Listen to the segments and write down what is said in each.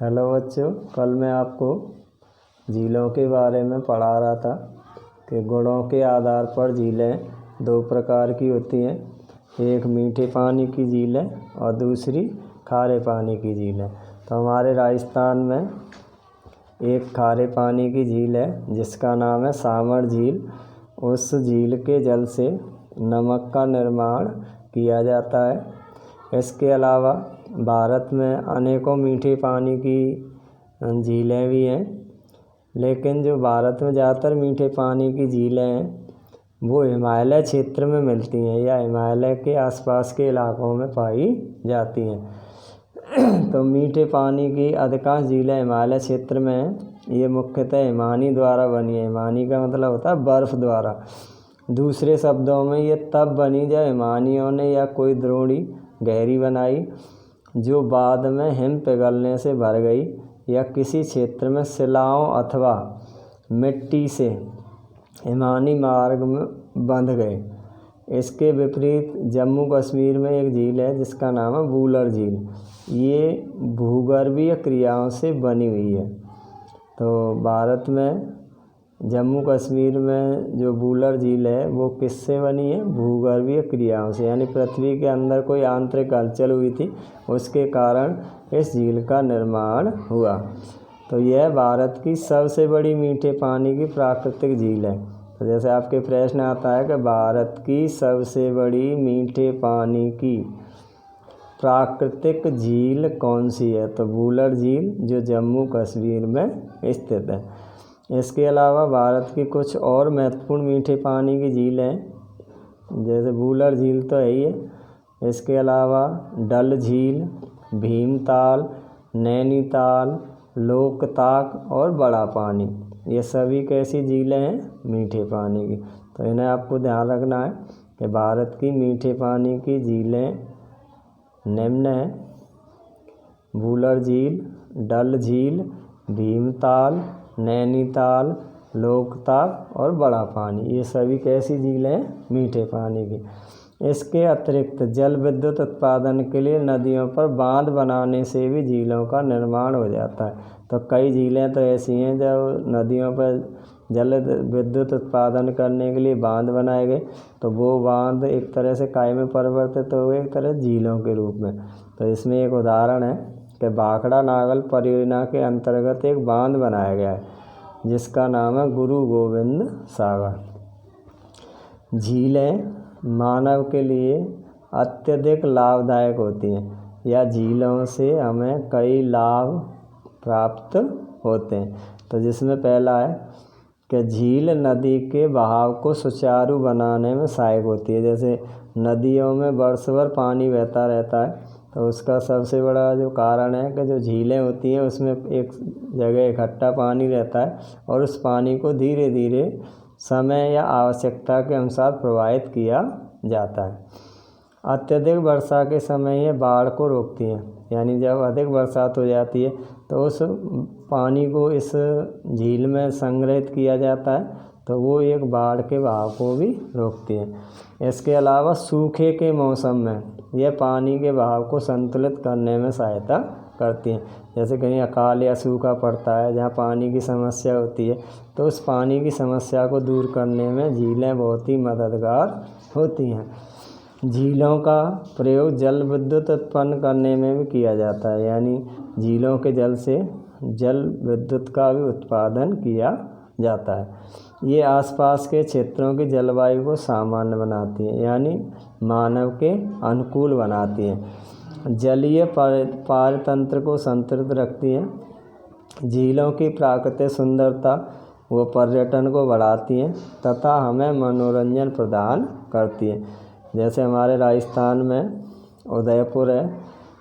Hello बच्चों, कल मैं आपको झीलों के बारे में पढ़ा रहा था कि गुणों के आधार पर झीलें दो प्रकार की होती हैं। एक मीठे पानी की झील है और दूसरी खारे पानी की झील है। तो हमारे राजस्थान में एक खारे पानी की झील है जिसका नाम है सामर झील। उस झील के जल से नमक का निर्माण किया जाता है। इसके अलावा भारत में अनेकों मीठे पानी की झीलें भी हैं, लेकिन जो भारत में ज़्यादातर मीठे पानी की झीलें हैं वो हिमालय क्षेत्र में मिलती हैं या हिमालय के आसपास के इलाकों में पाई जाती हैं। तो मीठे पानी की अधिकांश झीलें हिमालय क्षेत्र में हैं। ये मुख्यतः हिमानी द्वारा बनी है। हिमानी का मतलब होता है बर्फ़ द्वारा। दूसरे शब्दों में ये तब बनी जब हिमानियों ने या कोई द्रोणी गहरी बनाई जो बाद में हिम पिघलने से भर गई या किसी क्षेत्र में शिलाओं अथवा मिट्टी से हिमानी मार्ग में बंध गए। इसके विपरीत जम्मू कश्मीर में एक झील है जिसका नाम है वुलर झील। ये भूगर्भीय क्रियाओं से बनी हुई है। तो भारत में जम्मू कश्मीर में जो वुलर झील है वो किससे बनी है? भूगर्भीय क्रियाओं से, यानी पृथ्वी के अंदर कोई आंतरिक हलचल हुई थी, उसके कारण इस झील का निर्माण हुआ। तो यह भारत की सबसे बड़ी मीठे पानी की प्राकृतिक झील है। तो जैसे आपके प्रश्न आता है कि भारत की सबसे बड़ी मीठे पानी की प्राकृतिक झील कौन सी है? तो वुलर झील जो जम्मू कश्मीर में स्थित है। इसके अलावा भारत की कुछ और महत्वपूर्ण मीठे पानी की झीलें हैं, जैसे वुलर झील तो है ही है। इसके अलावा डल झील, भीमताल, नैनीताल, लोकताक और बड़ा पानी, ये सभी कैसी झीलें हैं? मीठे पानी की। तो इन्हें आपको ध्यान रखना है कि भारत की मीठे पानी की झीलें निम्न हैं: वुलर झील, डल झील, भीमताल, नैनीताल, लोकताक और बड़ा पानी, ये सभी कैसी झीलें हैं? मीठे पानी की। इसके अतिरिक्त जल विद्युत उत्पादन के लिए नदियों पर बांध बनाने से भी झीलों का निर्माण हो जाता है। तो कई झीलें तो ऐसी हैं जब नदियों पर जल विद्युत उत्पादन करने के लिए बांध बनाए गए, तो वो बांध एक तरह से काय में परिवर्तित हो गए, एक तरह झीलों के रूप में। तो इसमें एक उदाहरण है कि भाखड़ा नागल परियोजना के अंतर्गत एक बांध बनाया गया है जिसका नाम है गुरु गोविंद सागर। झीलें मानव के लिए अत्यधिक लाभदायक होती हैं या झीलों से हमें कई लाभ प्राप्त होते हैं। तो जिसमें पहला है कि झील नदी के बहाव को सुचारू बनाने में सहायक होती है। जैसे नदियों में वर्षभर पानी बहता रहता है, तो उसका सबसे बड़ा जो कारण है कि जो झीलें होती हैं उसमें एक जगह इकट्ठा पानी रहता है और उस पानी को धीरे धीरे समय या आवश्यकता के अनुसार प्रवाहित किया जाता है। अत्यधिक वर्षा के समय ये बाढ़ को रोकती हैं, यानी जब अधिक बरसात हो जाती है तो उस पानी को इस झील में संग्रहित किया जाता है, तो वो एक बाढ़ के बहाव को भी रोकती है। इसके अलावा सूखे के मौसम में यह पानी के बहाव को संतुलित करने में सहायता करती हैं। जैसे कहीं अकाल या सूखा पड़ता है जहाँ पानी की समस्या होती है, तो उस पानी की समस्या को दूर करने में झीलें बहुत ही मददगार होती हैं। झीलों का प्रयोग जल विद्युत उत्पन्न करने में भी किया जाता है, यानी झीलों के जल से जल विद्युत का भी उत्पादन किया जाता है। ये आसपास के क्षेत्रों की जलवायु को सामान्य बनाती हैं, यानी मानव के अनुकूल बनाती हैं। जलीय पारतंत्र को संतुलित रखती हैं। झीलों की प्राकृतिक सुंदरता व पर्यटन को बढ़ाती हैं तथा हमें मनोरंजन प्रदान करती हैं। जैसे हमारे राजस्थान में उदयपुर है।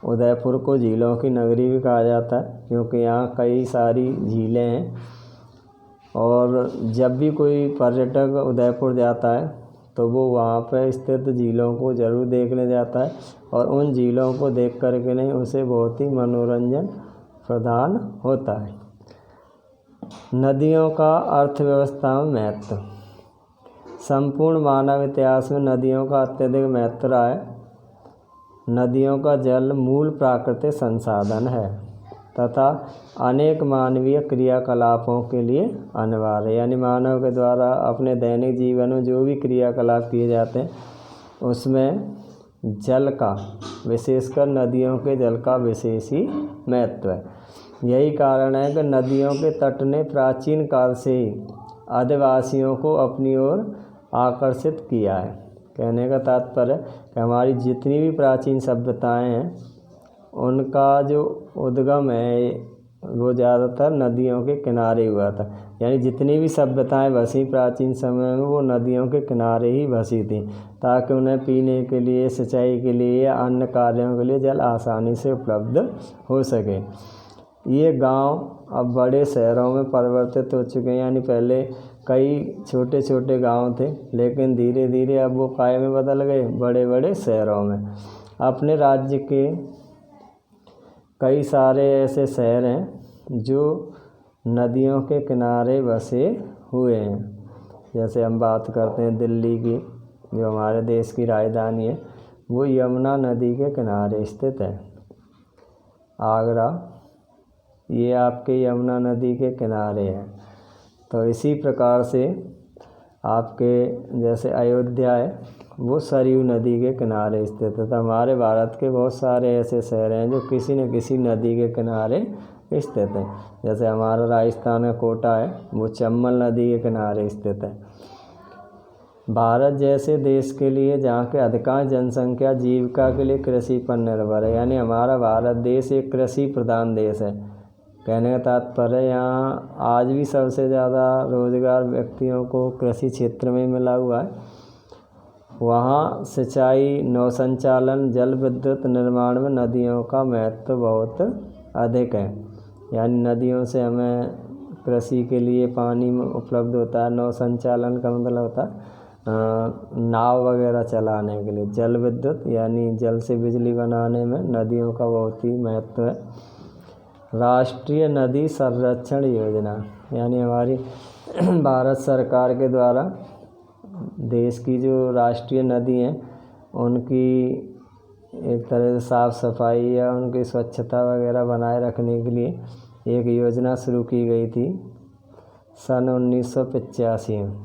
उदयपुर को झीलों की नगरी भी कहा जाता है क्योंकि यहाँ कई सारी झीलें हैं, और जब भी कोई पर्यटक उदयपुर जाता है तो वो वहाँ पर स्थित झीलों को ज़रूर देखने जाता है, और उन झीलों को देख कर के नहीं उसे बहुत ही मनोरंजन प्रदान होता है। नदियों का अर्थव्यवस्था में महत्व। संपूर्ण मानव इतिहास में नदियों का अत्यधिक महत्व रहा है। नदियों का जल मूल प्राकृतिक संसाधन है। तथा अनेक मानवीय क्रियाकलापों के लिए अनिवार्य है। यानी मानव के द्वारा अपने दैनिक जीवन में जो भी क्रियाकलाप किए जाते हैं उसमें जल का, विशेषकर नदियों के जल का विशेष ही महत्व है। यही कारण है कि नदियों के तट ने प्राचीन काल से ही आदिवासियों को अपनी ओर आकर्षित किया है। कहने का तात्पर्य कि हमारी जितनी भी प्राचीन सभ्यताएं हैं उनका जो उद्गम है वो ज़्यादातर नदियों के किनारे हुआ था। यानी जितनी भी सभ्यताएं बसी प्राचीन समय में वो नदियों के किनारे ही बसी थी, ताकि उन्हें पीने के लिए, सिंचाई के लिए या अन्य कार्यों के लिए जल आसानी से उपलब्ध हो सके। ये गांव अब बड़े शहरों में परिवर्तित हो चुके हैं। यानी पहले कई छोटे छोटे गांव थे, लेकिन धीरे धीरे अब वो काय में बदल गए, बड़े बड़े शहरों में। अपने राज्य के कई सारे ऐसे शहर हैं जो नदियों के किनारे बसे हुए हैं। जैसे हम बात करते हैं दिल्ली की, जो हमारे देश की राजधानी है, वो यमुना नदी के किनारे स्थित है। आगरा ये आपके यमुना नदी के किनारे है। तो इसी प्रकार से आपके जैसे अयोध्या है वो सरयू नदी के किनारे स्थित है। तो हमारे भारत के बहुत सारे ऐसे शहर हैं जो किसी न किसी नदी के किनारे स्थित है। जैसे हमारा राजस्थान का कोटा है वो चंबल नदी के किनारे स्थित है। भारत जैसे देश के लिए जहाँ के अधिकांश जनसंख्या जीविका के लिए कृषि पर निर्भर है, यानी हमारा भारत देश एक कृषि प्रधान देश है। कहने का तात्पर्य यहाँ आज भी सबसे ज़्यादा रोजगार व्यक्तियों को कृषि क्षेत्र में मिला हुआ है। वहाँ सिंचाई, नौ संचालन, जल विद्युत निर्माण में नदियों का महत्व बहुत अधिक है। यानी नदियों से हमें कृषि के लिए पानी उपलब्ध होता है। नौ संचालन का मतलब होता है नाव वगैरह चलाने के लिए। जल विद्युत यानी जल से बिजली बनाने में नदियों का बहुत ही महत्व है। राष्ट्रीय नदी संरक्षण योजना, यानी हमारी भारत सरकार के द्वारा देश की जो राष्ट्रीय नदी हैं उनकी एक तरह से साफ़ सफाई या उनकी स्वच्छता वगैरह बनाए रखने के लिए एक योजना शुरू की गई थी सन 1985 में,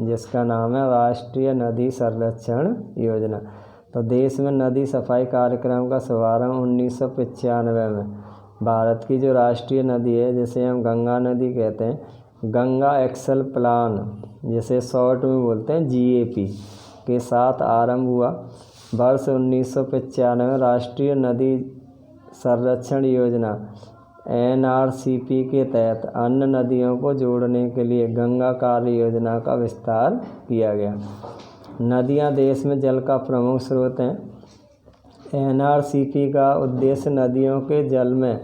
जिसका नाम है राष्ट्रीय नदी संरक्षण योजना। तो देश में नदी सफाई कार्यक्रम का शुभारंभ 1995 में भारत की जो राष्ट्रीय नदी है, जिसे हम गंगा नदी कहते हैं, गंगा एक्शन प्लान जिसे शॉर्ट में बोलते हैं GAP के साथ आरंभ हुआ। वर्ष 1995 में राष्ट्रीय नदी संरक्षण योजना NRCP के तहत अन्य नदियों को जोड़ने के लिए गंगा कार्य योजना का विस्तार किया गया। नदियां देश में जल का प्रमुख स्रोत हैं। NRCP का उद्देश्य नदियों के जल में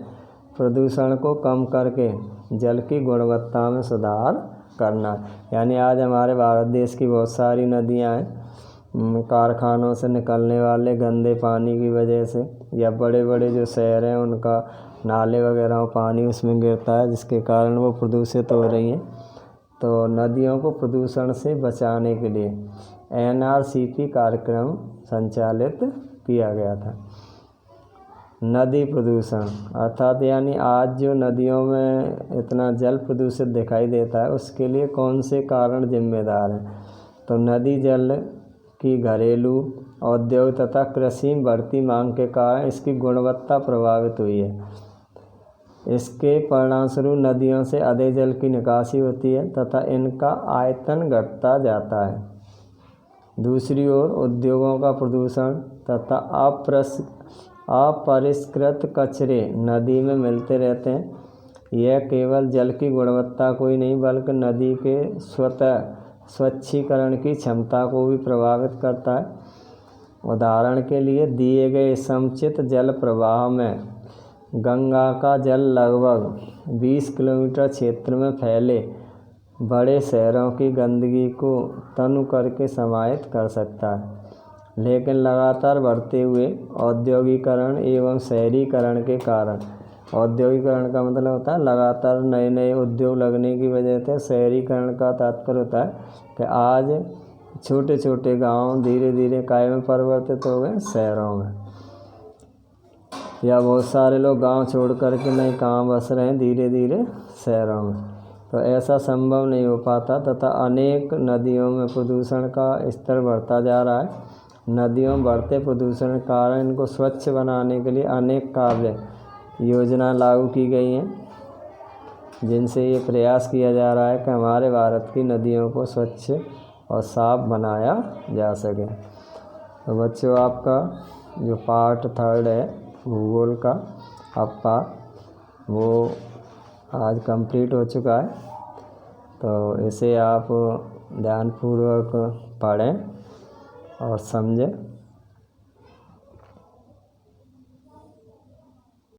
प्रदूषण को कम करके जल की गुणवत्ता में सुधार करना। यानी आज हमारे भारत देश की बहुत सारी नदियां हैं, कारखानों से निकलने वाले गंदे पानी की वजह से या बड़े बड़े जो शहर हैं उनका नाले वगैरह पानी उसमें गिरता है, जिसके कारण वो प्रदूषित हो रही हैं। तो नदियों को प्रदूषण से बचाने के लिए NRCP कार्यक्रम संचालित किया गया था। नदी प्रदूषण अर्थात यानी आज जो नदियों में इतना जल प्रदूषित दिखाई देता है उसके लिए कौन से कारण जिम्मेदार हैं। तो नदी जल की घरेलू, औद्योगिक तथा कृषि में बढ़ती मांग के कारण इसकी गुणवत्ता प्रभावित हुई है। इसके परिणामस्वरूप नदियों से अधिक जल की निकासी होती है तथा इनका आयतन घटता जाता है। दूसरी ओर उद्योगों का प्रदूषण तथा अपरिष्कृत कचरे नदी में मिलते रहते हैं। यह केवल जल की गुणवत्ता को ही नहीं बल्कि नदी के स्वतः स्वच्छीकरण की क्षमता को भी प्रभावित करता है। उदाहरण के लिए दिए गए समुचित जल प्रवाह में गंगा का जल लगभग 20 किलोमीटर क्षेत्र में फैले बड़े शहरों की गंदगी को तनु करके समाहित कर सकता है, लेकिन लगातार बढ़ते हुए औद्योगिकरण एवं शहरीकरण के कारण, औद्योगिकरण का मतलब होता है लगातार नए नए उद्योग लगने की वजह से, शहरीकरण का तात्पर्य होता है कि आज छोटे छोटे गांव धीरे धीरे काय में परिवर्तित हो गए शहरों में। या बहुत सारे लोग गांव छोड़ कर के नए कहाँ बस रहे हैं धीरे धीरे शहरों में, तो ऐसा संभव नहीं हो पाता तथा अनेक नदियों में प्रदूषण का स्तर बढ़ता जा रहा है। नदियों में बढ़ते प्रदूषण के कारण इनको स्वच्छ बनाने के लिए अनेक कार्य योजना लागू की गई हैं, जिनसे ये प्रयास किया जा रहा है कि हमारे भारत की नदियों को स्वच्छ और साफ बनाया जा सके। तो बच्चों, आपका जो पार्ट 3 है भूगोल का आपका वो आज कंप्लीट हो चुका है। तो इसे आप ध्यानपूर्वक पढ़ें और समझें।